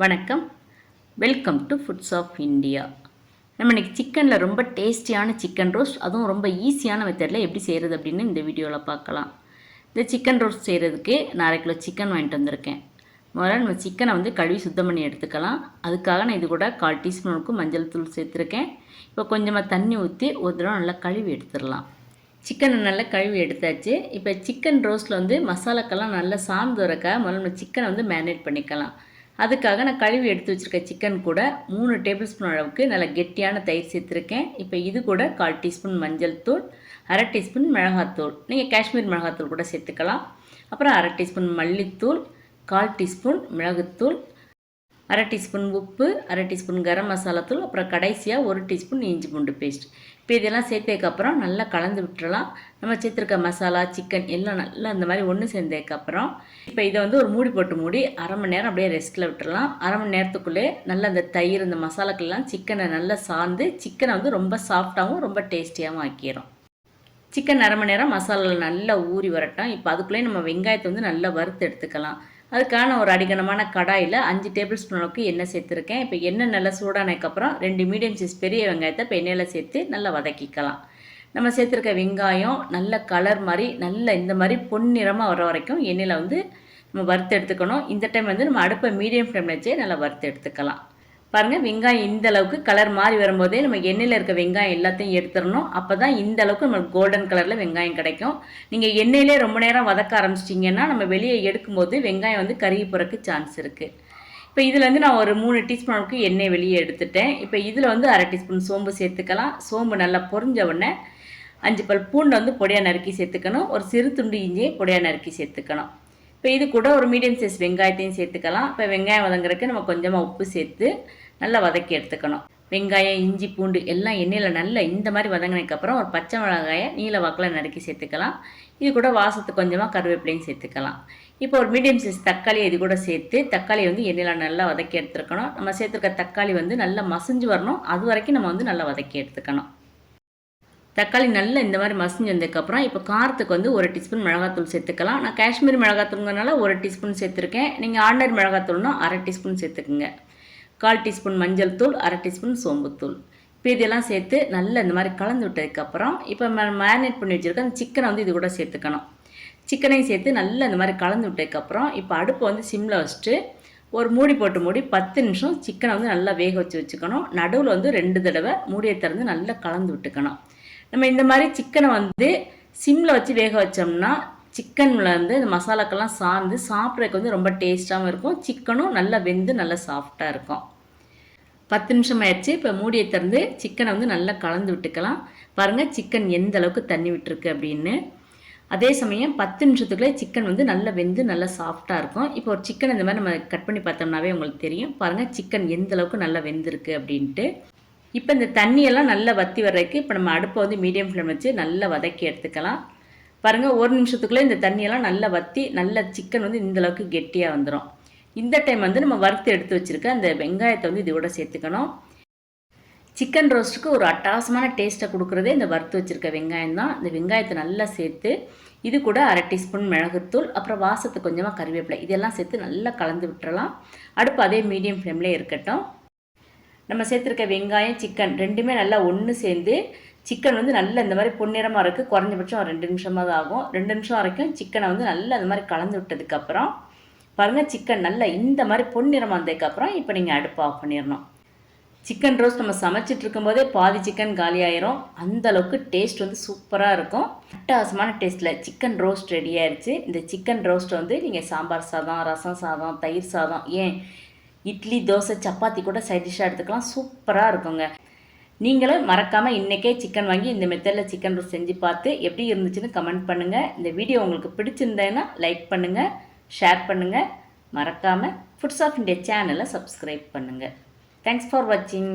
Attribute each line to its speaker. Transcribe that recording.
Speaker 1: வணக்கம், welcome to foods of India. நம்ம இன்றைக்கி சிக்கனில் ரொம்ப டேஸ்டியான சிக்கன் ரோஸ்ட், அதுவும் ரொம்ப ஈஸியான மெத்தடில் எப்படி செய்கிறது அப்படின்னு இந்த வீடியோவில் பார்க்கலாம். இந்த சிக்கன் ரோஸ்ட் செய்கிறதுக்கு நான் 1/2 கிலோ சிக்கன் வாங்கிட்டு வந்திருக்கேன். முதல்ல நம்ம சிக்கனை கழுவி சுத்தம் பண்ணி எடுத்துக்கலாம். அதுக்காக நான் இது கூட 1/4 டீஸ்பூனுக்கு மஞ்சள் தூள் சேர்த்துருக்கேன். இப்போ கொஞ்சமாக தண்ணி ஊற்றி ஒரு தடவை நல்லா கழுவி எடுத்துடலாம். சிக்கனை நல்லா கழுவி எடுத்தாச்சு. இப்போ சிக்கன் ரோஸ்ட்டில் மசாலாக்கெல்லாம் நல்லா சார்ந்து வரக்காக முதல்ல நம்ம சிக்கனை மேரினேட் பண்ணிக்கலாம். அதுக்காக நான் கழுவி எடுத்து வச்சுருக்க சிக்கன் கூட 3 டேபிள் ஸ்பூன் அளவுக்கு நல்லா கெட்டியான தயிர் சேர்த்துருக்கேன். இப்போ இது கூட 1/4 டீஸ்பூன் மஞ்சள் தூள், 1/2 டீஸ்பூன் மிளகாத்தூள், நீங்கள் காஷ்மீர் மிளகாத்தூள் கூட சேர்த்துக்கலாம். அப்புறம் 1/2 டீஸ்பூன் மல்லித்தூள், 1/4 டீஸ்பூன் மிளகுத்தூள், 1/2 டீஸ்பூன் உப்பு, 1/2 டீஸ்பூன் கரம் மசாலா தூள், அப்புறம் கடைசியாக 1 டீஸ்பூன் இஞ்சி பூண்டு பேஸ்ட். இப்போ இதெல்லாம் சேர்த்ததுக்கப்புறம் நல்லா கலந்து விட்டுறலாம். நம்ம சேர்த்துருக்க மசாலா சிக்கன் எல்லாம் நல்லா இந்த மாதிரி ஒன்று சேர்ந்ததுக்கப்புறம் இப்போ இதை ஒரு மூடி போட்டு மூடி 1/2 மணி நேரம் அப்படியே ரெஸ்ட்டில் விட்டுறலாம். 1/2 மணி நேரத்துக்குள்ளே நல்லா இந்த தயிர் இந்த மசாலாக்கெல்லாம் சிக்கனை நல்லா சார்ந்து சிக்கனை ரொம்ப சாஃப்டாகவும் ரொம்ப டேஸ்டியாகவும் ஆக்கிடும். சிக்கன் 1/2 மணி நேரம் மசாலாவில் நல்லா ஊறி வரட்டும். இப்போ அதுக்குள்ளேயே நம்ம வெங்காயத்தை நல்லா வறுத்து எடுத்துக்கலாம். அதுக்கான ஒரு அடிகனமான கடாயில் 5 டேபிள் ஸ்பூன் அளவுக்கு எண்ணெய் சேர்த்துருக்கேன். இப்போ எண்ணெய் நல்லா சூடானதுக்கப்புறம் 2 மீடியம் சைஸ் பெரிய வெங்காயத்தை இப்போ எண்ணெயில் சேர்த்து நல்லா வதக்கிக்கலாம். நம்ம சேர்த்துருக்க வெங்காயம் நல்ல கலர் மாதிரி நல்ல இந்த மாதிரி பொன்னிறமாக வர வரைக்கும் எண்ணெயில் நம்ம வறுத்து எடுத்துக்கணும். இந்த டைம் நம்ம அடுப்பை மீடியம் ஃப்ளேமில் வச்சே நல்லா வறுத்து எடுத்துக்கலாம். பாருங்கள், வெங்காயம் இந்த அளவுக்கு கலர் மாறி வரும்போதே நம்ம எண்ணெயில் இருக்க வெங்காயம் எல்லாத்தையும் எடுத்துடணும். அப்போ தான் இந்த அளவுக்கு நம்மளுக்கு கோல்டன் கலரில் வெங்காயம் கிடைக்கும். நீங்கள் எண்ணெயிலே ரொம்ப நேரம் வதக்க ஆரம்பிச்சிட்டிங்கன்னா நம்ம வெளியே எடுக்கும்போது வெங்காயம் கருகி போகிறதுக்கு சான்ஸ் இருக்குது. இப்போ இதில் நான் ஒரு 3 டீஸ்பூன் அளவுக்கு எண்ணெய் வெளியே எடுத்துட்டேன். இப்போ இதில் 1/2 டீஸ்பூன் சோம்பு சேர்த்துக்கலாம். சோம்பு நல்லா பொரிஞ்ச உடனே 5 பல் பூண்டு பொடியாக நறுக்கி சேர்த்துக்கணும். ஒரு சிறு துண்டு இஞ்சியை பொடியாக நறுக்கி சேர்த்துக்கணும். இப்போ இது கூட ஒரு மீடியம் சைஸ் வெங்காயத்தையும் சேர்த்துக்கலாம். இப்போ வெங்காயம் வதங்குறதுக்கு நம்ம கொஞ்சமாக உப்பு சேர்த்து நல்லா வதக்கி எடுத்துக்கணும். வெங்காயம் இஞ்சி பூண்டு எல்லாம் எண்ணெயில் நல்லா இந்த மாதிரி வதங்கினதுக்கப்புறம் ஒரு பச்சை மிளகாயை நீல வாக்கில் நறுக்கி சேர்த்துக்கலாம். இது கூட வாசத்துக்கு கொஞ்சமாக கருவேப்பிலையும் சேர்த்துக்கலாம். இப்போ ஒரு மீடியம் சைஸ் தக்காளியை இது கூட சேர்த்து தக்காளியை எண்ணெயில் நல்லா வதக்கி எடுத்துருக்கணும். நம்ம சேர்த்துருக்க தக்காளி நல்லா மசிஞ்சு வரணும். அது வரைக்கும் நம்ம நல்லா வதக்கி எடுத்துக்கணும். தக்காளி நல்லா இந்த மாதிரி மசிஞ்சு வந்ததுக்கப்புறம் இப்போ காரத்துக்கு 1 டீஸ்பூன் மிளகாத்தூள் சேர்த்துக்கலாம். நான் காஷ்மீர் மிளகாத்தூள்னால 1 டீஸ்பூன் சேர்த்துருக்கேன். நீங்கள் ஆர்டினரி மிளகாத்தூள்னா 1/2 டீஸ்பூன் சேர்த்துக்குங்க. 1/4 டீஸ்பூன் மஞ்சள் தூள், 1/2 டீஸ்பூன் சோம்புத்தூள். இப்போ இதெல்லாம் சேர்த்து நல்லா இந்த மாதிரி கலந்து விட்டதுக்கப்புறம் இப்போ மேரினேட் பண்ணி வச்சுருக்க அந்த சிக்கனை இது கூட சேர்த்துக்கணும். சிக்கனையும் சேர்த்து நல்லா இந்த மாதிரி கலந்து விட்டதுக்கப்புறம் இப்போ அடுப்பை சிம்மில் வச்சுட்டு ஒரு மூடி போட்டு மூடி 10 நிமிஷம் சிக்கனை நல்லா வேக வச்சுக்கணும். நடுவில் 2 தடவை மூடியை திறந்து நல்லா கலந்து விட்டுக்கணும். நம்ம இந்த மாதிரி சிக்கனை சிம்மில் வச்சு வேக வச்சோம்னா சிக்கனில் இந்த மசாலாக்கெல்லாம் சார்ந்து சாப்பிட்றதுக்கு ரொம்ப டேஸ்ட்டாகவும் இருக்கும். சிக்கனும் நல்லா வெந்து நல்லா சாஃப்டாக இருக்கும். 10 நிமிஷம் ஆயிடுச்சு. இப்போ மூடியை திறந்து சிக்கனை நல்லா கலந்து விட்டுக்கலாம். பாருங்கள், சிக்கன் எந்த அளவுக்கு தண்ணி விட்டுருக்கு அப்படின்னு. அதே சமயம் 10 நிமிஷத்துக்குள்ளே சிக்கன் நல்லா வெந்து நல்லா சாஃப்டாக இருக்கும். இப்போ ஒரு சிக்கன் இந்த மாதிரி நம்ம கட் பண்ணி பார்த்தோம்னாவே உங்களுக்கு தெரியும். பாருங்கள், சிக்கன் எந்த அளவுக்கு நல்லா வெந்திருக்கு அப்படின்ட்டு. இப்போ இந்த தண்ணியெல்லாம் நல்லா வற்றி வர்றதுக்கு இப்போ நம்ம அடுப்பை மீடியம் ஃப்ளேம் வச்சு நல்லா வதக்கி எடுத்துக்கலாம். பாருங்கள், 1 நிமிஷத்துக்குள்ளே இந்த தண்ணியெல்லாம் நல்லா வற்றி நல்லா சிக்கன் இந்த அளவுக்கு கெட்டியாக வந்துடும். இந்த டைம் நம்ம வறுத்து எடுத்து வச்சுருக்க அந்த வெங்காயத்தை இது கூட சேர்த்துக்கணும். சிக்கன் ரோஸ்ட்டுக்கு ஒரு அட்டகாசமான டேஸ்ட்டை கொடுக்குறதே இந்த வறுத்து வச்சுருக்க வெங்காயம் தான். இந்த வெங்காயத்தை நல்லா சேர்த்து இது கூட 1/2 டீஸ்பூன் மிளகுத்தூள், அப்புறம் வாசத்துக்கு கொஞ்சமாக கருவேப்பிலை இதெல்லாம் சேர்த்து நல்லா கலந்து விட்டுறலாம். அடுப்பு அதே மீடியம் ஃப்ளேம்லேயே இருக்கட்டும். நம்ம சேர்த்துருக்க வெங்காயம் சிக்கன் ரெண்டுமே நல்லா ஒன்று சேர்ந்து சிக்கன் நல்லா இந்த மாதிரி பொன்னிறமாக இருக்குது. குறைஞ்சபட்சம் ஒரு 2 நிமிஷமாக தான் ஆகும். 2 நிமிஷம் வரைக்கும் சிக்கனை நல்லா இந்த மாதிரி கலந்து விட்டதுக்கப்புறம் பாருங்கள், சிக்கன் நல்லா இந்த மாதிரி பொன்னிறமாக வந்ததுக்கப்புறம் இப்போ நீங்கள் அடுப்பு ஆஃப் பண்ணிடணும். சிக்கன் ரோஸ்ட் நம்ம சமைச்சிட்டு இருக்கும்போதே பாதி சிக்கன் காலி ஆயிரும். அந்தளவுக்கு டேஸ்ட் சூப்பராக இருக்கும். அட்டகாசமான டேஸ்ட்டில் சிக்கன் ரோஸ்ட் ரெடி ஆயிடுச்சு. இந்த சிக்கன் ரோஸ்ட் நீங்கள் சாம்பார் சாதம், ரசம் சாதம், தயிர் சாதம், ஏன் இட்லி, தோசை, சப்பாத்தி கூட சைட் டிஷ்ஷாக எடுத்துக்கலாம். சூப்பராக இருக்குங்க. நீங்களும் மறக்காமல் இன்றைக்கே சிக்கன் வாங்கி இந்த மெத்தடில் சிக்கன் ரோஸ்ட் செஞ்சு பார்த்து எப்படி இருந்துச்சுன்னு கமெண்ட் பண்ணுங்கள். இந்த வீடியோ உங்களுக்கு பிடிச்சிருந்தேன்னா லைக் பண்ணுங்கள், ஷேர் பண்ணுங்கள். மறக்காமல் ஃபுட்ஸ் ஆஃப் இந்தியா சேனலை சப்ஸ்கிரைப் பண்ணுங்கள். தேங்க்ஸ் ஃபார் வாட்சிங்.